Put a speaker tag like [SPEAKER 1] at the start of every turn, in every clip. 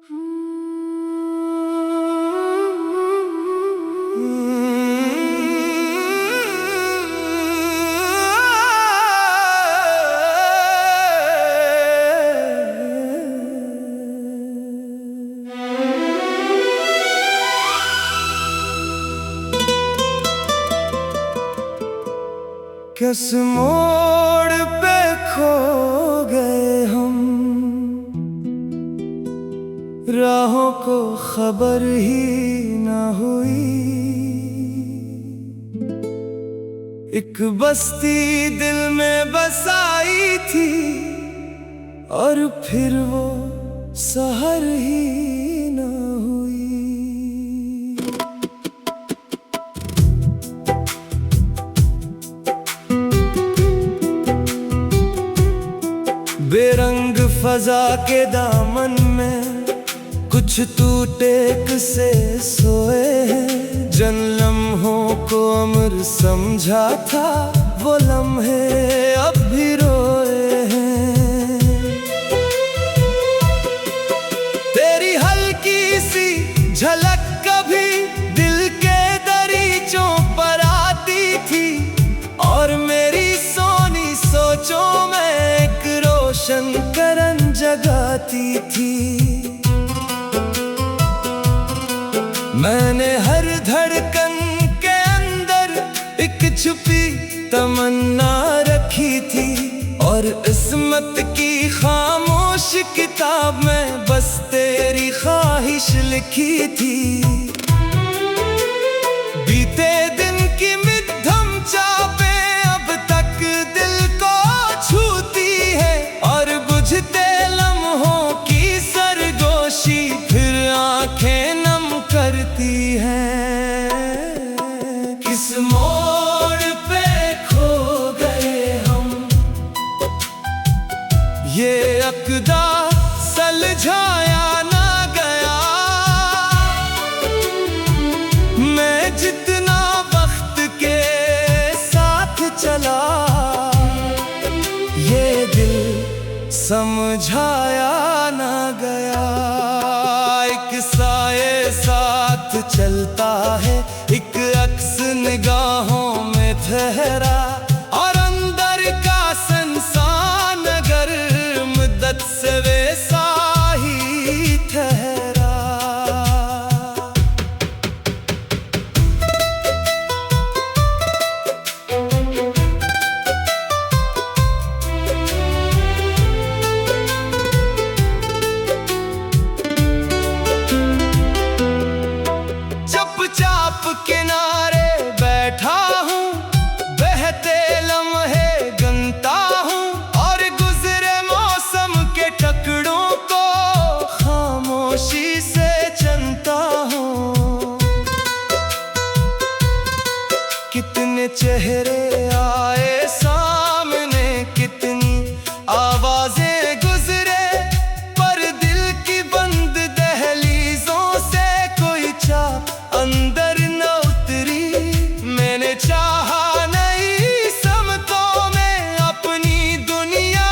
[SPEAKER 1] किस मोड़ पे खो गए हम, राहों को खबर ही न हुई। एक बस्ती दिल में बसाई थी और फिर वो सहर ही न हुई। बेरंग फजा के दामन में कुछ टूटे से सोए हैं। जिन लम्हों को अमर समझा था वो लम्हे अब भी रोए हैं। तेरी हल्की सी झलक कभी दिल के दरीचों पर आती थी और मेरी सोनी सोचों में रोशन करन जगाती थी। मैंने हर धड़कन के अंदर एक छुपी तमन्ना रखी थी और इस्मत की खामोश किताब में बस तेरी ख्वाहिश लिखी थी। बीते दिन की मिद्धम चापे अब तक दिल को छूती है और बुझते लम्हों की सरगोशी फिर आंखें नम करती हैं। किस मोड़ पे खो गए हम, ये अक़दा सुलझाया ना गया। मैं जितना वक्त के साथ चला ये दिल समझाया ना गया। एक साये साथ चलता है, एक अक्स निगाहों में ठहरा और अंदर का संसान अगर मुद्दत से वैसा ही ठहरा। चाप किनारे बैठा हूँ, बहते लम्हे गिनता हूँ और गुजरे मौसम के टुकड़ों को खामोशी से चुनता हूँ। कितने चेहरे आए सामने, कितनी आवाजें गुजरे, पर दिल की बंद दहलीजों से कोई चाप अंदर न उतरी। मैंने चाहा नहीं समतों में अपनी दुनिया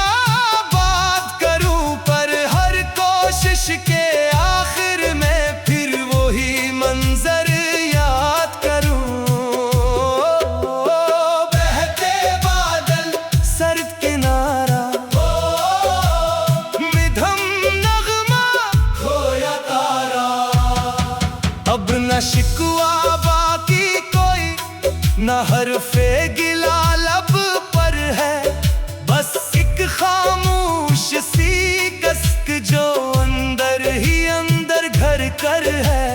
[SPEAKER 1] बात करूं, पर हर कोशिश के आखिर में फिर वही मंजर याद करूं। बहते बादल सर्द किनारा, मिधम नगमा खोया तारा। अब न शिकवा बाकी कोई, न हरफे गिला लब पर है, बस एक खामोश सी कसक जो अंदर ही अंदर घर कर है।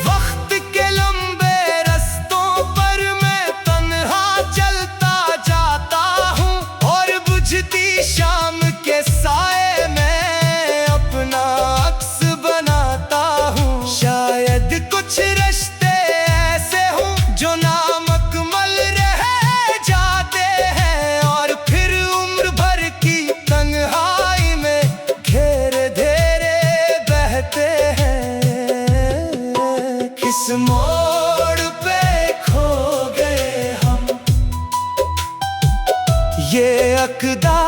[SPEAKER 1] वक्त के लंबे रस्तों पर मैं तन्हा चलता जाता हूँ और बुझती शाम के साए में अपना अक्स बनाता हूँ। शायद कुछ रिश्ते ऐसे हों जो नामुकम्मल रह जाते हैं और फिर उम्र भर की तन्हाई में घेरे धेरे बहते हैं। किस मोड़ पे खो गए हम, ये अक़दा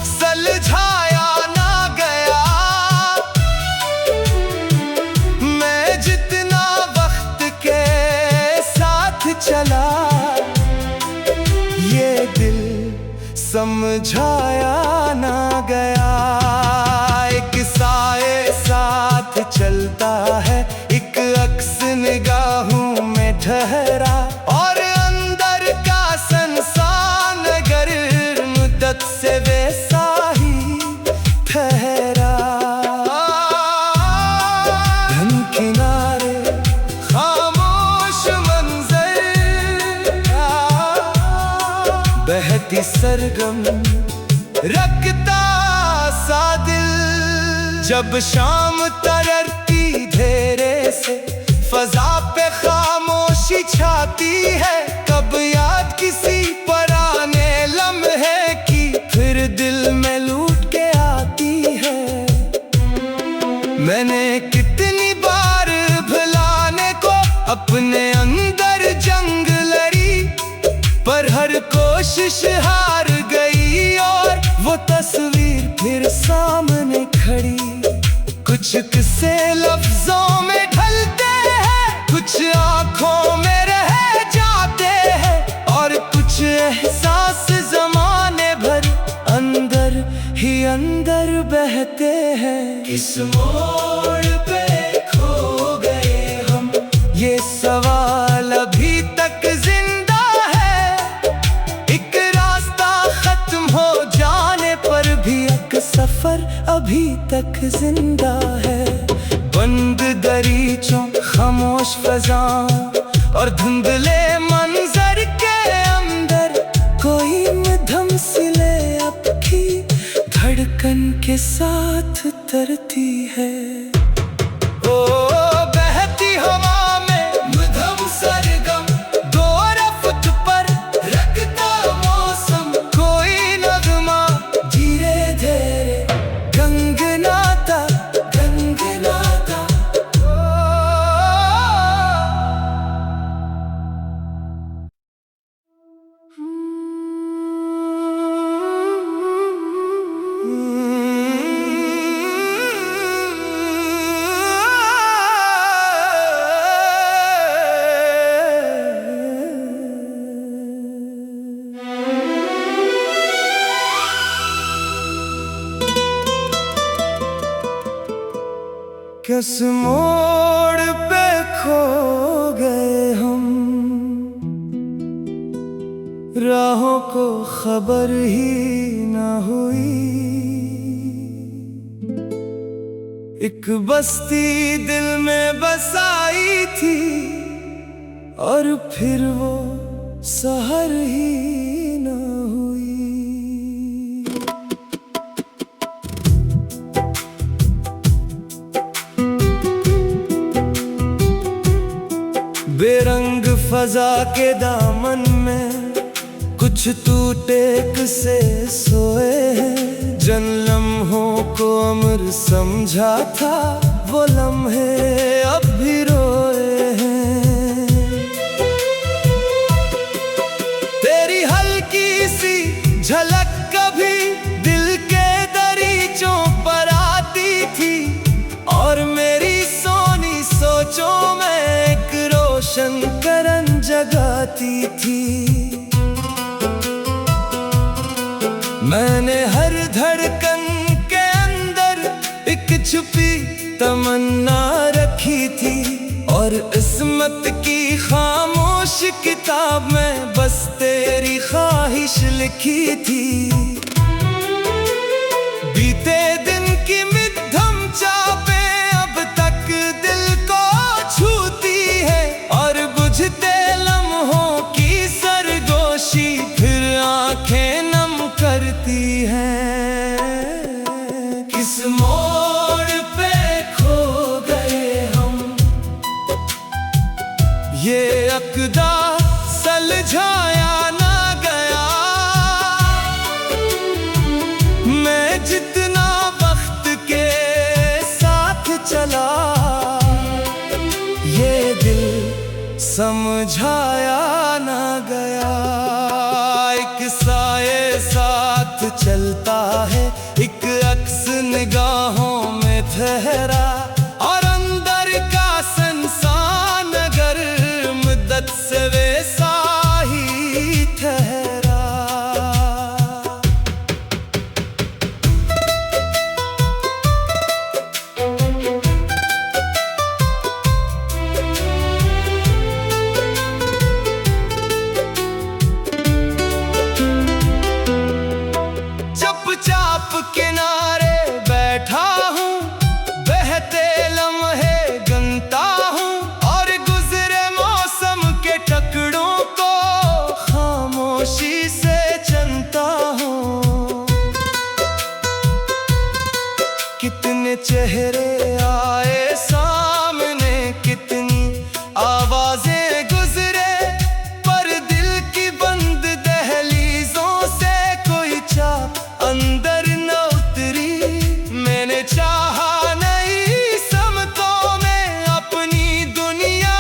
[SPEAKER 1] सुलझाया ना गया। समझाया ना गया। एक साए साथ चलता है, एक अक्स निगाहों में ठहरा, और अंदर का संसान अगर मुद्दत से वैसा ही ठहरा। धन किनारे खामोश मंजर, बहती सरगम रखता सा दिल। जब शाम तररती धेरे से फजा पे खामोशी छाती है, कब याद किसी पुराने लम्हे की फिर दिल में लूट के आती है। मैंने कितनी बार भुलाने को अपने अंदर जंग लड़ी, पर हर कोशिश हार गई और वो तस्वीर फिर सामने खड़ी। कुछ किस्से लफ्जों में ढलते हैं, कुछ आंखों में रह जाते हैं, और कुछ एहसास जमाने भर अंदर ही अंदर बहते हैं। किस मोड़ पे खो गए हम, ये सवाल अभी तक जिंदा है। एक रास्ता खत्म हो जाने पर भी एक सफर अभी तक जिंदा है। बंद दरीचों, खामोश फजा और धुंधले मंजर के अंदर कोई मध्यम सिले आपकी धड़कन के साथ तरती है। ओ बहती हवा में मध्यम सरगम, दो रफ्त पर रखता मौसम, कोई नगमा धीरे धीरे गंगनाता गंगनाता। किस मोड़ पे खो गए हम, राहों को खबर ही न हुई। एक बस्ती दिल में बसाई थी, और फिर वो सहर ही न हुई। बेरंग फजा के दामन में कुछ टूटे से सोए हैं। जिन लम्हों को अमर समझा था, वो लम्हे अब भी रोए हैं। तेरी हल्की सी झलक कभी दिल के दरीचों पर आती थी, और मेरी सोनी सोचों में एक रोशन करन जगाती थी। मैंने हर धड़कन के अंदर एक छुपी तमन्ना रखी थी, और इस्मत की खामोश किताब में बस तेरी ख्वाहिश लिखी थी। बीते दिन की मिद्धम चापे अब तक दिल को छूती है, और बुझते लम्हों की सरगोशी फिर आंखें नम करती हैं। किस मोड़ पे खो गए हम, ये अक़दा सुलझाया ना गया। मैं जितना वक्त के साथ चला, ये दिल समझाया ना गया। एक साए साथ चलता है, एक अक्स निगाहों में ठहरा, और अंदर का संसान अगर मुद्दत से वैसा ही ठहरा। कितने चेहरे आए सामने, कितनी आवाजें गुजरे, पर दिल की बंद दहलीजों से कोई चाह अंदर न उतरी। मैंने चाहा नहीं समतों में अपनी दुनिया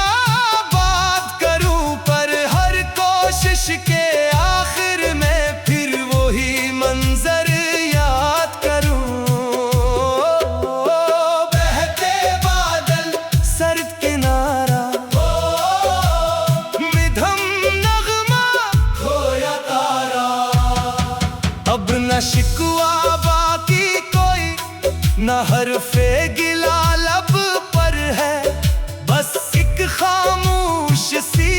[SPEAKER 1] बात करूं, पर हर कोशिश के आखिर में फिर वही मंजर याद करूं। बहते बादल, सर्द किनारा, मिधम नगमा, खोया तारा। अब न शिकवा बाकी कोई, न हरफे गिला लब पर है, बस एक खामोश सी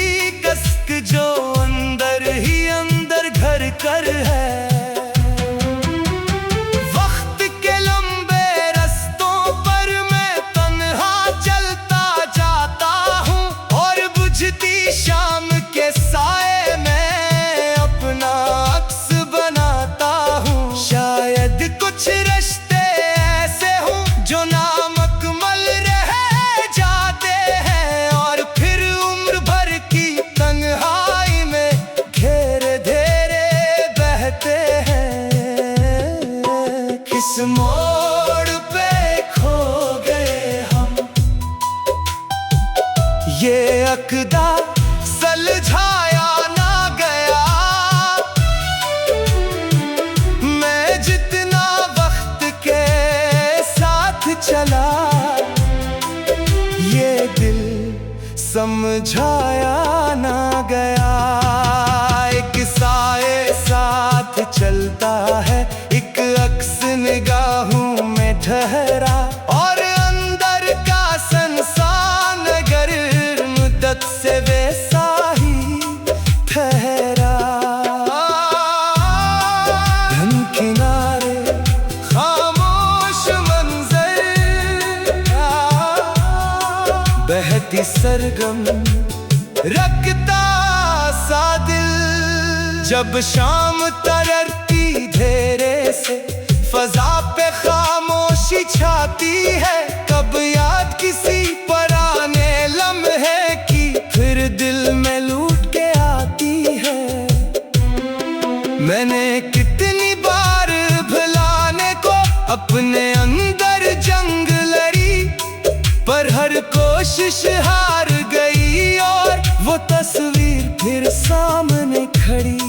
[SPEAKER 1] कसक जो अंदर ही अंदर घर कर है। वक्त के लंबे रस्तों पर मैं तन्हा चलता जाता हूँ, और बुझती शाम के साए में अपना अक्स बनाता हूँ। शायद कुछ रिश्ते ऐसे हों जो नामुकम्मल रह जाते हैं, और फिर उम्र भर की तन्हाई में घेरे धेरे बहते हैं। किस मोड़ पे खो गए हम, ये अक़दा सुलझाया ना गया। मैं जितना वक्त के साथ चला, ये दिल समझाया ना गया। एक साए साथ चलता है, एक अक्स निगाहों में ठहरा, और अंदर का संसान अगर मुद्दत से वैसा ही ठहरा। धन किनारे, खामोश मंजर, बहती सरगम, रखता सा दिल। जब शाम तरती धेरे से फजा पे खामोशी छाती है, कब याद किसी पुराने लम्हे की फिर दिल में लूट के आती है। मैंने कितनी बार भुलाने को अपने अंदर जंग लड़ी, पर हर कोशिश हार गई, और वो तस्वीर फिर सामने खड़ी।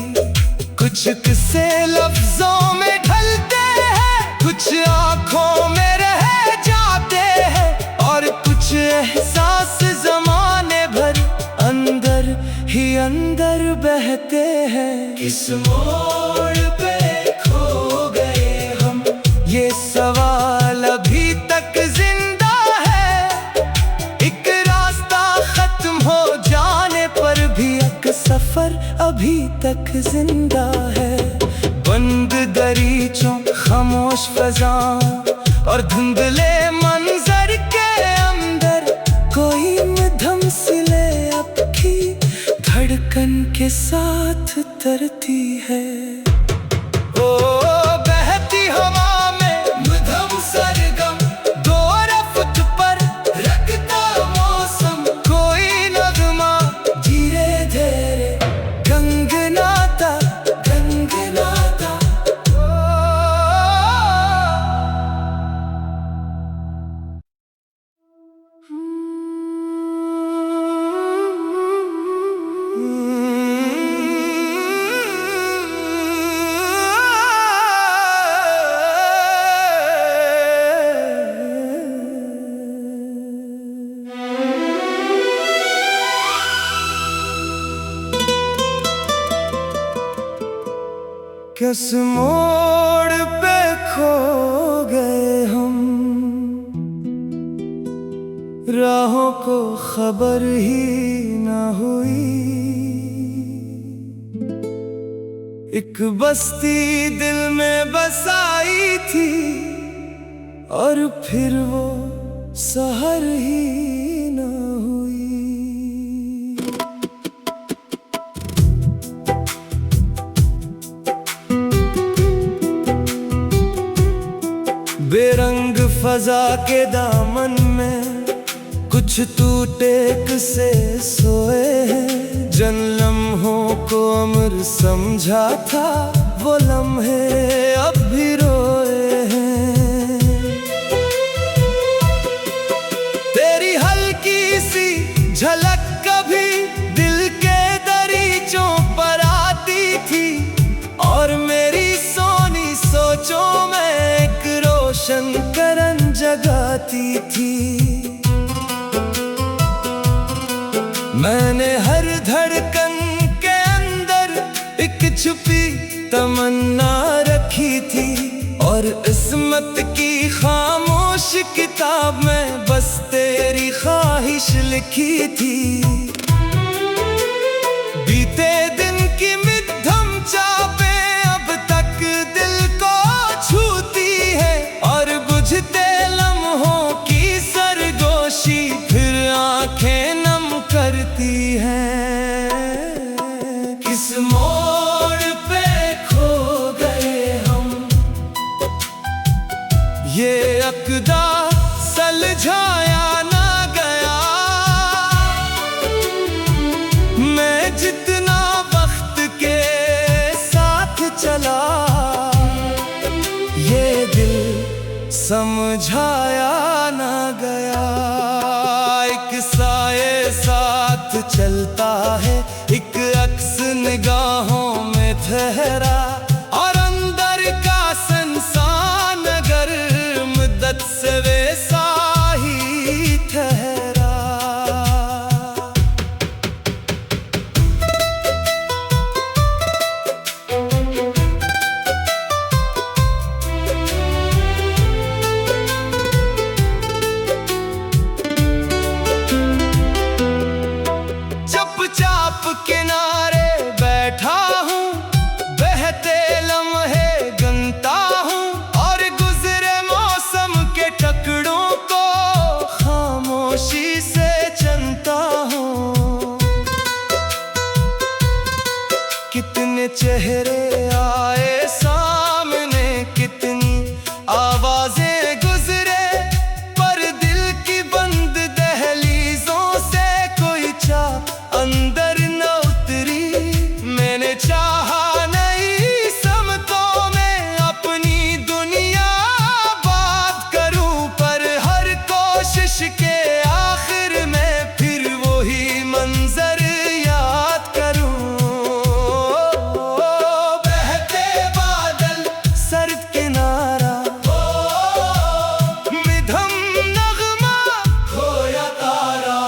[SPEAKER 1] कुछ किस्से लफ्जों में ढलते हैं, कुछ आंखों में रह जाते हैं, और कुछ एहसास जमाने भर अंदर ही अंदर बहते हैं। किस मोड़ पे खो गए हम, ये सवाल अभी तक जिंदा है। एक रास्ता खत्म हो जाने पर भी एक सफर अभी तक जिंदा है। बंद दरीचों, खामोश फजा, और धुंधले मंजर के अंदर कोई मध्यम सिले आपकी धड़कन के साथ तरती है। ओ बहती हवा में मध्यम सरगम, दो रफ्त पर रखता मौसम, कोई नगमा धीरे धीरे गंगनाता गंगनाता। किस मोड़ पे खो गए हम, राहों को खबर ही न हुई। एक बस्ती दिल में बसाई थी, और फिर वो सहर ही न हुई। बेरंग फजा के दामन में कुछ टूटे से सोए हैं। जिन लम्हों को अमर समझा था वो लम्हे अब भी रोए हैं। तेरी हल्की सी झलक कभी दिल के दरीचों पर आती थी और मेरी सोनी सोचों में एक रोशन करन जगाती थी। मैंने हर धड़कन के अंदर एक छुपी तमन्ना रखी थी और इस्मत की खामोश किताब में बस तेरी ख्वाहिश लिखी थी। बीते दिन की मिद्धम चापें अब तक दिल को छूती है और बुझते लम्हों की सरगोशी फिर आंखें नम करती हैं। किस मोड़ पे खो गए हम, ये अक़दा सुलझाया ना गया। मैं जितना वक्त के साथ चला ये दिल समझाया ना गया। एक साए साथ चलता है, एक अक्स निगाहों में ठहरा और अंदर का संसान अगर मुद्दत से वैसा ही ठहरा। चुपचाप किनारे बैठा हूँ, बहते लम्हे गिनता हूँ और गुजरे मौसम के टुकड़ों को खामोशी से चुनता हूँ। कितने चेहरे आए सामने, कितनी आवाजें गुजरे, पर दिल की बंद दहलीजों से कोई चाह अंदर न उतरी। मैंने चाहा नहीं समतों में अपनी दुनिया बात करूं, पर हर कोशिश के आखिर में फिर वही मंजर याद करूं। बहते बादल सर्द किनारा, मिधम नगमा खोया तारा।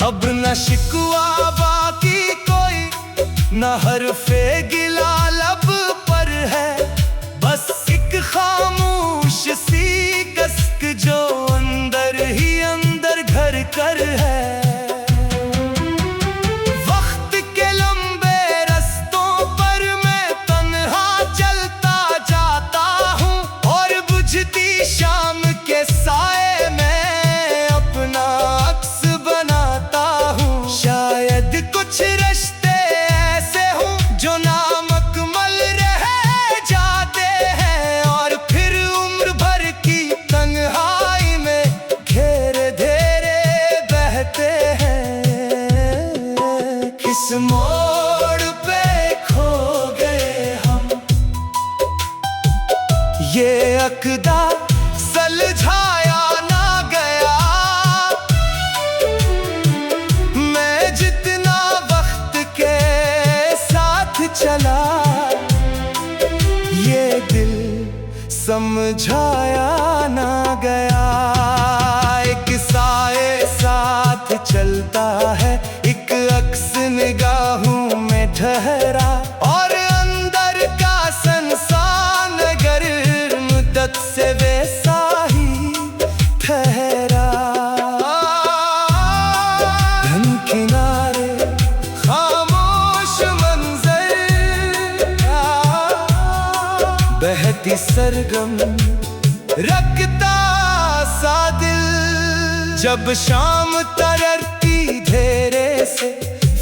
[SPEAKER 1] अब न शिकवा बाकी कोई, न हरफे गिला लब पर है, बस एक खामोश सी कसक जो अंदर ही अंदर घर कर है। वक्त के लंबे रस्तों पर मैं तन्हा चलता जाता हूँ और बुझती शाम के साए में अपना अक्स बनाता हूँ। शायद कुछ रिश्ते ऐसे हों जो नामुकम्मल रह जाते हैं और फिर उम्र भर की तन्हाई में घेरे धेरे बहते हैं। किस मोड़ पे खो गए हम, ये अक़दा सुलझाया ना गया। मैं जितना वक्त के साथ चला ये दिल समझाया ना गया। एक साए साथ चलता है, एक अक्स निगाहों में ठहरा और अंदर का संसान अगर मुद्दत से वैसा ही ठहरा। धन किनारे खामोश मंजर, बहती सरगम रखता सा दिल। जब शाम तररती धेरे से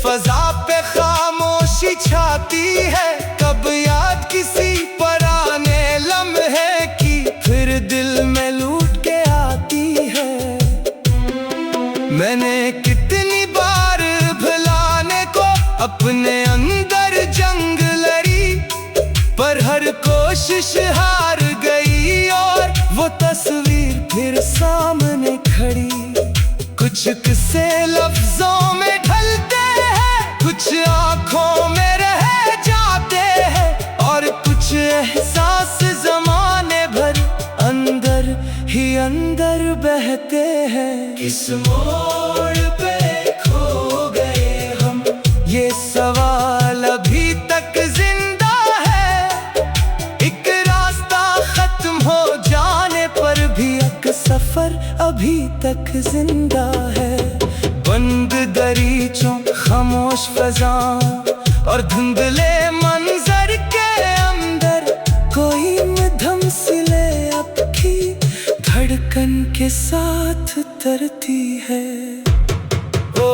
[SPEAKER 1] फजा पे खामोशी छाती है, कब याद किसी पुराने लम्हे की फिर दिल में लूट के आती है। मैंने कितनी बार भुलाने को अपने अंदर जंग लड़ी, पर हर कोशिश हार गई और वो तस्वीर फिर सामने खड़ी। कुछ किस्से लफ्जों में ढलते हैं, कुछ आंखों में रह जाते हैं, और कुछ एहसास जमाने भर अंदर ही अंदर बहते हैं। किस मोड़ पे खो गए हम, ये सवाल अभी तक जिंदा है। एक रास्ता खत्म हो जाने पर भी एक सफर अभी तक जिंदा है। बंद दरीचों, खामोश फजा और धुंधले मंजर के अंदर कोई मध्यम सिले आपकी धड़कन के साथ तरती है। ओ